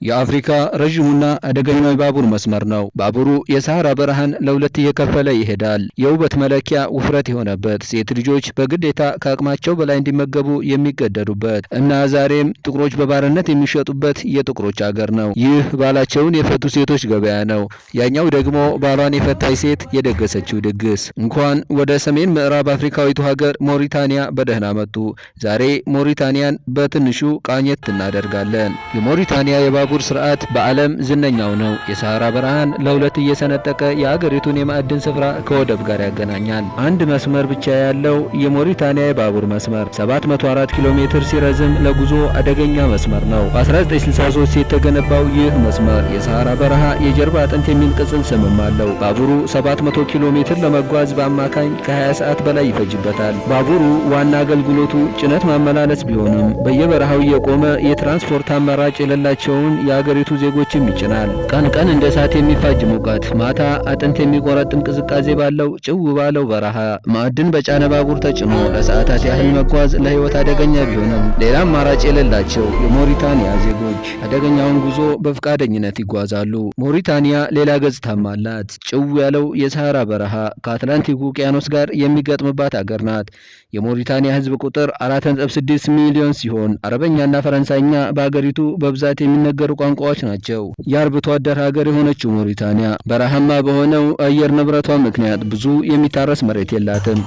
የአፍሪካ ረዥሙና አደገኛው የባቡር መስመር ነው። ባቡሩ የሰሃራ በረሃን ለሁለት እየከፈለ ይሄዳል። የውበት መለኪያ ውፍረት የሆነበት፣ ሴት ልጆች በግዴታ ከአቅማቸው በላይ እንዲመገቡ የሚገደዱበት እና ዛሬም ጥቁሮች በባርነት የሚሸጡበት የጥቁሮች አገር ነው። ይህ ባላቸውን የፈቱ ሴቶች ገበያ ነው። ያኛው ደግሞ ባሏን የፈታች ሴት የደገሰችው ድግስ። እንኳን ወደ ሰሜን ምዕራብ አፍሪካዊቱ ሀገር ሞሪታኒያ በደህና መጡ። ዛሬ ሞሪታኒያን በትንሹ ቃኘት እናደርጋለን። የሞሪታኒያ የባቡር ስርዓት በዓለም ዝነኛው ነው። የሰሃራ በረሃን ለሁለት እየሰነጠቀ የአገሪቱን የማዕድን ስፍራ ከወደብ ጋር ያገናኛል። አንድ መስመር ብቻ ያለው የሞሪታኒያ የባቡር መስመር 704 ኪሎ ሜትር ሲረዝም ለጉዞ አደገኛ መስመር ነው። በ1963 የተገነባው ይህ መስመር የሰሃራ በረሃ የጀርባ አጥንት የሚል ቅጽል ስምም አለው። ባቡሩ 700 ኪሎ ሜትር ለመጓዝ በአማካኝ ከ20 ሰዓት በላይ ይፈጅበታል። ባቡሩ ዋና አገልግሎቱ ጭነት ማመላለስ ቢሆንም በየበረሃው የቆመ የትራንስፖርት አማራጭ የሌላቸውን የአገሪቱ ዜጎችም ይጭናል። ቀን ቀን እንደ እሳት የሚፋጅ ሙቀት፣ ማታ አጥንት የሚቆረጥም ቅዝቃዜ ባለው ጭው ባለው በረሃ ማዕድን በጫነ ባቡር ተጭኖ ለሰዓታት ያህል መጓዝ ለሕይወት አደገኛ ቢሆንም ሌላ አማራጭ የሌላቸው የሞሪታኒያ ዜጎች አደገኛውን ጉዞ በፈቃደኝነት ይጓዛሉ። ሞሪታኒያ ሌላ ገጽታም አላት። ጭው ያለው የሰሃራ በረሃ ከአትላንቲክ ውቅያኖስ ጋር የሚገጥምባት አገር ናት። የሞሪታኒያ ሕዝብ ቁጥር 4.6 ሚሊዮን ሲሆን አረበኛና ፈረንሳይኛ በአገሪቱ በብዛት የሚነገሩ ቋንቋዎች ናቸው። የአርብቶ አደር ሀገር የሆነችው ሞሪታኒያ በረሃማ በሆነው አየር ንብረቷ ምክንያት ብዙ የሚታረስ መሬት የላትም።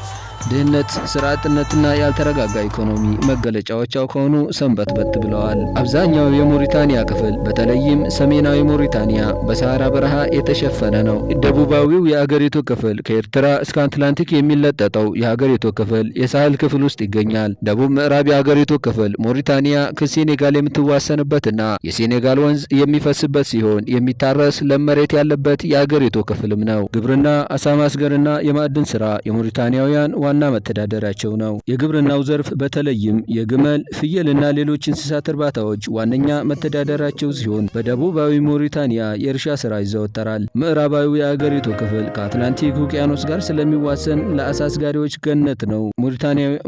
ድህነት፣ ስራ አጥነትና ያልተረጋጋ ኢኮኖሚ መገለጫዎቻው ከሆኑ ሰንበትበት ብለዋል። አብዛኛው የሞሪታኒያ ክፍል በተለይም ሰሜናዊ ሞሪታኒያ በሰሃራ በረሃ የተሸፈነ ነው። ደቡባዊው የአገሪቱ ክፍል ከኤርትራ እስከ አትላንቲክ የሚለጠጠው የሀገሪቱ ክፍል የሳህል ክፍል ውስጥ ይገኛል። ደቡብ ምዕራብ የአገሪቱ ክፍል ሞሪታኒያ ከሴኔጋል የምትዋሰንበትና የሴኔጋል ወንዝ የሚፈስበት ሲሆን የሚታረስ ለም መሬት ያለበት የአገሪቱ ክፍልም ነው። ግብርና፣ አሳ ማስገርና የማዕድን ስራ የሞሪታኒያውያን ዋና መተዳደሪያቸው ነው። የግብርናው ዘርፍ በተለይም የግመል፣ ፍየልና ሌሎች እንስሳት እርባታዎች ዋነኛ መተዳደሪያቸው ሲሆን በደቡባዊ ሞሪታኒያ የእርሻ ስራ ይዘወተራል። ምዕራባዊ የአገሪቱ ክፍል ከአትላንቲክ ውቅያኖስ ጋር ስለሚዋሰን ለአሳ አስጋሪዎች ገነት ነው።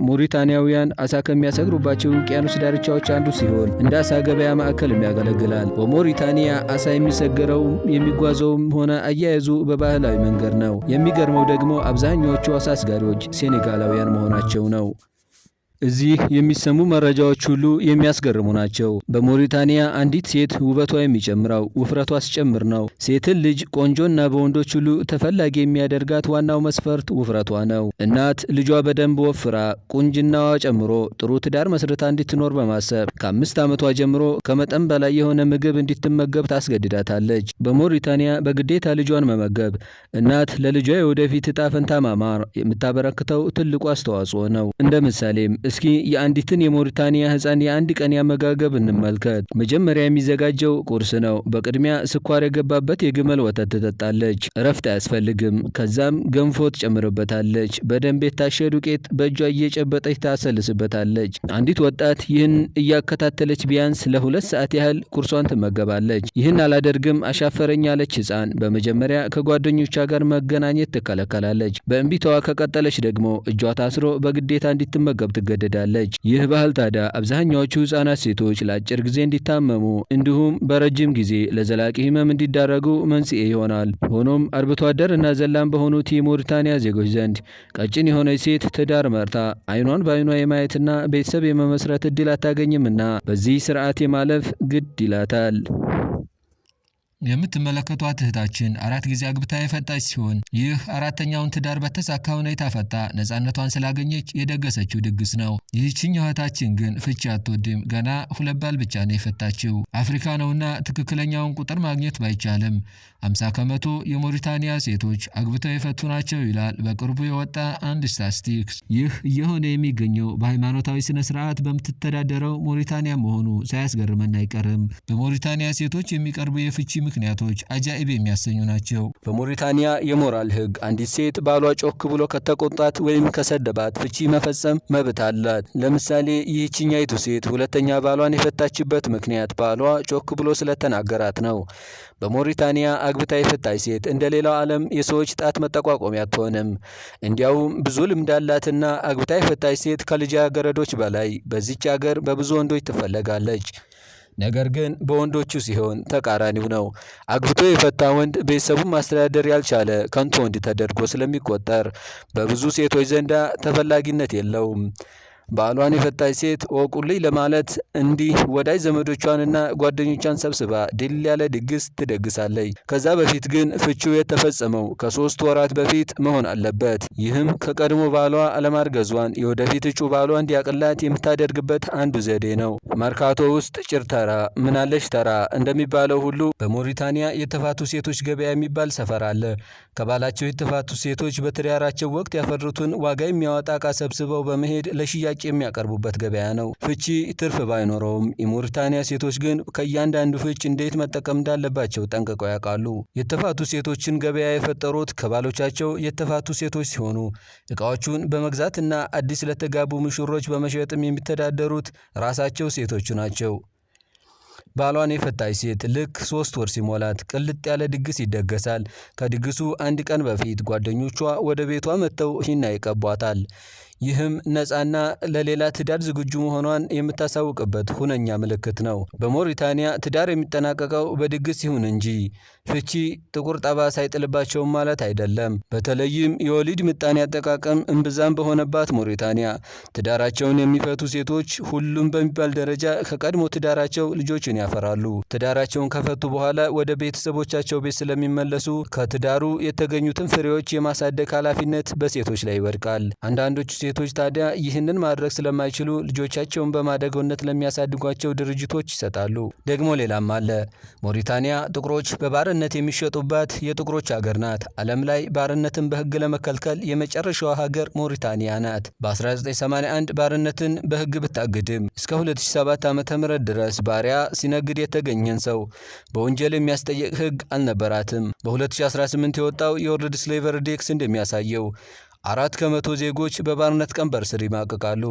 ሞሪታኒያውያን አሳ ከሚያሰግሩባቸው የውቅያኖስ ዳርቻዎች አንዱ ሲሆን እንደ አሳ ገበያ ማዕከልም ያገለግላል። በሞሪታኒያ አሳ የሚሰገረውም የሚጓዘውም ሆነ አያያዙ በባህላዊ መንገድ ነው። የሚገርመው ደግሞ አብዛኛዎቹ አሳ አስጋሪዎች ሴኔጋላውያን መሆናቸው ነው። እዚህ የሚሰሙ መረጃዎች ሁሉ የሚያስገርሙ ናቸው። በሞሪታኒያ አንዲት ሴት ውበቷ የሚጨምረው ውፍረቷ ሲጨምር ነው። ሴትን ልጅ ቆንጆና በወንዶች ሁሉ ተፈላጊ የሚያደርጋት ዋናው መስፈርት ውፍረቷ ነው። እናት ልጇ በደንብ ወፍራ ቁንጅናዋ ጨምሮ ጥሩ ትዳር መስርታ እንድትኖር በማሰብ ከ5 ዓመቷ ጀምሮ ከመጠን በላይ የሆነ ምግብ እንድትመገብ ታስገድዳታለች። በሞሪታኒያ በግዴታ ልጇን መመገብ እናት ለልጇ የወደፊት እጣ ፈንታ ማማር የምታበረክተው ትልቁ አስተዋጽኦ ነው። እንደ ምሳሌም እስኪ የአንዲትን የሞሪታኒያ ሕፃን የአንድ ቀን ያመጋገብ እንመልከት። መጀመሪያ የሚዘጋጀው ቁርስ ነው። በቅድሚያ ስኳር የገባበት የግመል ወተት ትጠጣለች። እረፍት አያስፈልግም። ከዛም ገንፎ ትጨምርበታለች። በደንብ የታሸ ዱቄት በእጇ እየጨበጠች ታሰልስበታለች። አንዲት ወጣት ይህን እያከታተለች ቢያንስ ለ2 ሰዓት ያህል ቁርሷን ትመገባለች። ይህን አላደርግም አሻፈረኝ ያለች ሕፃን በመጀመሪያ ከጓደኞቿ ጋር መገናኘት ትከለከላለች። በእንቢታዋ ከቀጠለች ደግሞ እጇ ታስሮ በግዴታ እንድትመገብ ትገደዳለች። ይህ ባህል ታዲያ አብዛኛዎቹ ህጻናት ሴቶች ለአጭር ጊዜ እንዲታመሙ እንዲሁም በረጅም ጊዜ ለዘላቂ ህመም እንዲዳረጉ መንስኤ ይሆናል። ሆኖም አርብቶ አደር እና ዘላን በሆኑት የሞሪታኒያ ዜጎች ዘንድ ቀጭን የሆነች ሴት ትዳር መርታ አይኗን በአይኗ የማየትና ቤተሰብ የመመስረት እድል አታገኝምና በዚህ ስርዓት የማለፍ ግድ ይላታል። የምትመለከቷት እህታችን 4 ጊዜ አግብታ የፈታች ሲሆን ይህ አራተኛውን ትዳር በተሳካ ሁኔታ ፈታ ነፃነቷን ስላገኘች የደገሰችው ድግስ ነው። ይህችኛው እህታችን ግን ፍቺ አትወድም። ገና 2 ባል ብቻ ነው የፈታችው። አፍሪካ ነውና ትክክለኛውን ቁጥር ማግኘት ባይቻልም 50 ከመቶ የሞሪታኒያ ሴቶች አግብተው የፈቱ ናቸው ይላል በቅርቡ የወጣ አንድ ስታቲስቲክስ። ይህ እየሆነ የሚገኘው በሃይማኖታዊ ስነ ስርዓት በምትተዳደረው ሞሪታኒያ መሆኑ ሳያስገርመን አይቀርም። በሞሪታኒያ ሴቶች የሚቀርቡ የፍቺ ምክንያቶች አጃኢብ የሚያሰኙ ናቸው። በሞሪታኒያ የሞራል ህግ አንዲት ሴት ባሏ ጮክ ብሎ ከተቆጣት ወይም ከሰደባት ፍቺ መፈጸም መብት አላት። ለምሳሌ ይህችኛይቱ ሴት ሁለተኛ ባሏን የፈታችበት ምክንያት ባሏ ጮክ ብሎ ስለተናገራት ነው። በሞሪታኒያ አግብታ የፈታች ሴት እንደ ሌላው ዓለም የሰዎች ጣት መጠቋቆሚያ አትሆንም። እንዲያውም ብዙ ልምድ አላትና አግብታ የፈታች ሴት ከልጃገረዶች በላይ በዚች ሀገር በብዙ ወንዶች ትፈለጋለች። ነገር ግን በወንዶቹ ሲሆን ተቃራኒው ነው። አግብቶ የፈታ ወንድ ቤተሰቡን ማስተዳደር ያልቻለ ከንቱ ወንድ ተደርጎ ስለሚቆጠር በብዙ ሴቶች ዘንዳ ተፈላጊነት የለውም። ባሏን የፈታች ሴት ወቁልኝ ለማለት እንዲህ ወዳጅ ዘመዶቿንና ጓደኞቿን ሰብስባ ድል ያለ ድግስ ትደግሳለች። ከዛ በፊት ግን ፍቺው የተፈጸመው ከ3 ወራት በፊት መሆን አለበት። ይህም ከቀድሞ ባሏ አለማርገዟን የወደፊት እጩ ባሏ እንዲያቅላት የምታደርግበት አንዱ ዘዴ ነው። መርካቶ ውስጥ ጭር ተራ ምናለሽ ተራ እንደሚባለው ሁሉ በሞሪታንያ የተፋቱ ሴቶች ገበያ የሚባል ሰፈር አለ። ከባላቸው የተፋቱ ሴቶች በትዳራቸው ወቅት ያፈሩትን ዋጋ የሚያወጣ ዕቃ ሰብስበው በመሄድ ለሽያጭ የሚያቀርቡበት ገበያ ነው። ፍቺ ትርፍ ባይኖረውም የሞሪታንያ ሴቶች ግን ከእያንዳንዱ ፍች እንዴት መጠቀም እንዳለባቸው ጠንቅቀው ያውቃሉ። የተፋቱ ሴቶችን ገበያ የፈጠሩት ከባሎቻቸው የተፋቱ ሴቶች ሲሆኑ ዕቃዎቹን በመግዛትና አዲስ ለተጋቡ ሙሽሮች በመሸጥም የሚተዳደሩት ራሳቸው ሴቶቹ ናቸው። ባሏን የፈታች ሴት ልክ 3 ወር ሲሞላት ቅልጥ ያለ ድግስ ይደገሳል። ከድግሱ 1 ቀን በፊት ጓደኞቿ ወደ ቤቷ መጥተው ሂና ይቀቧታል። ይህም ነፃና ለሌላ ትዳር ዝግጁ መሆኗን የምታሳውቅበት ሁነኛ ምልክት ነው። በሞሪታንያ ትዳር የሚጠናቀቀው በድግስ ይሁን እንጂ ፍቺ ጥቁር ጠባሳ አይጥልባቸውም ማለት አይደለም። በተለይም የወሊድ ምጣኔ አጠቃቀም እምብዛም በሆነባት ሞሪታንያ ትዳራቸውን የሚፈቱ ሴቶች ሁሉም በሚባል ደረጃ ከቀድሞ ትዳራቸው ልጆችን ያፈራሉ። ትዳራቸውን ከፈቱ በኋላ ወደ ቤተሰቦቻቸው ቤት ስለሚመለሱ ከትዳሩ የተገኙትን ፍሬዎች የማሳደግ ኃላፊነት በሴቶች ላይ ይወድቃል። አንዳንዶቹ ሴቶች ታዲያ ይህንን ማድረግ ስለማይችሉ ልጆቻቸውን በማደጎነት ለሚያሳድጓቸው ድርጅቶች ይሰጣሉ። ደግሞ ሌላም አለ። ሞሪታንያ ጥቁሮች በባርነት የሚሸጡባት የጥቁሮች ሀገር ናት። ዓለም ላይ ባርነትን በሕግ ለመከልከል የመጨረሻዋ ሀገር ሞሪታንያ ናት። በ1981 ባርነትን በሕግ ብታግድም እስከ 2007 ዓ.ም ድረስ ባሪያ ሲነግድ የተገኘን ሰው በወንጀል የሚያስጠይቅ ሕግ አልነበራትም። በ2018 የወጣው የወርልድ ስሌቨሪ ኢንዴክስ እንደሚያሳየው 4 ከመቶ ዜጎች በባርነት ቀንበር ስር ይማቅቃሉ።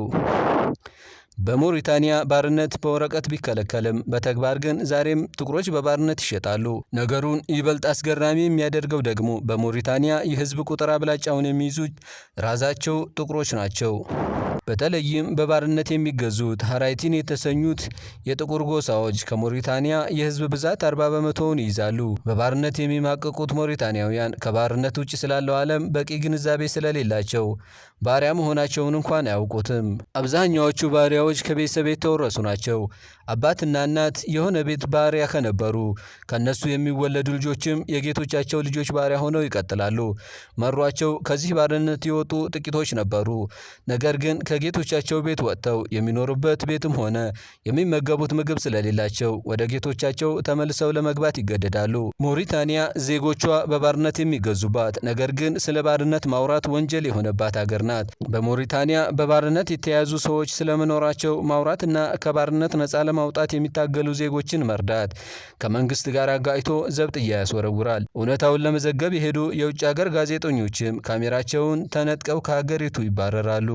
በሞሪታንያ ባርነት በወረቀት ቢከለከልም በተግባር ግን ዛሬም ጥቁሮች በባርነት ይሸጣሉ። ነገሩን ይበልጥ አስገራሚ የሚያደርገው ደግሞ በሞሪታንያ የህዝብ ቁጥር አብላጫውን የሚይዙት ራሳቸው ጥቁሮች ናቸው። በተለይም በባርነት የሚገዙት ሀራይቲን የተሰኙት የጥቁር ጎሳዎች ከሞሪታንያ የህዝብ ብዛት 40 በመቶውን ይይዛሉ። በባርነት የሚማቅቁት ሞሪታንያውያን ከባርነት ውጭ ስላለው ዓለም በቂ ግንዛቤ ስለሌላቸው ባሪያ መሆናቸውን እንኳን አያውቁትም። አብዛኛዎቹ ባሪያዎች ከቤተሰብ የተወረሱ ናቸው። አባትና እናት የሆነ ቤት ባሪያ ከነበሩ ከነሱ የሚወለዱ ልጆችም የጌቶቻቸው ልጆች ባሪያ ሆነው ይቀጥላሉ። መሯቸው ከዚህ ባርነት የወጡ ጥቂቶች ነበሩ። ነገር ግን ከጌቶቻቸው ቤት ወጥተው የሚኖሩበት ቤትም ሆነ የሚመገቡት ምግብ ስለሌላቸው ወደ ጌቶቻቸው ተመልሰው ለመግባት ይገደዳሉ። ሞሪታንያ ዜጎቿ በባርነት የሚገዙባት ነገር ግን ስለ ባርነት ማውራት ወንጀል የሆነባት ሀገር ናት። በሞሪታንያ በባርነት የተያዙ ሰዎች ስለመኖራቸው ማውራትና ከባርነት ነፃ ለማውጣት የሚታገሉ ዜጎችን መርዳት ከመንግስት ጋር አጋጭቶ ዘብጥያ ያስወረውራል። እውነታውን ለመዘገብ የሄዱ የውጭ ሀገር ጋዜጠኞችም ካሜራቸውን ተነጥቀው ከሀገሪቱ ይባረራሉ።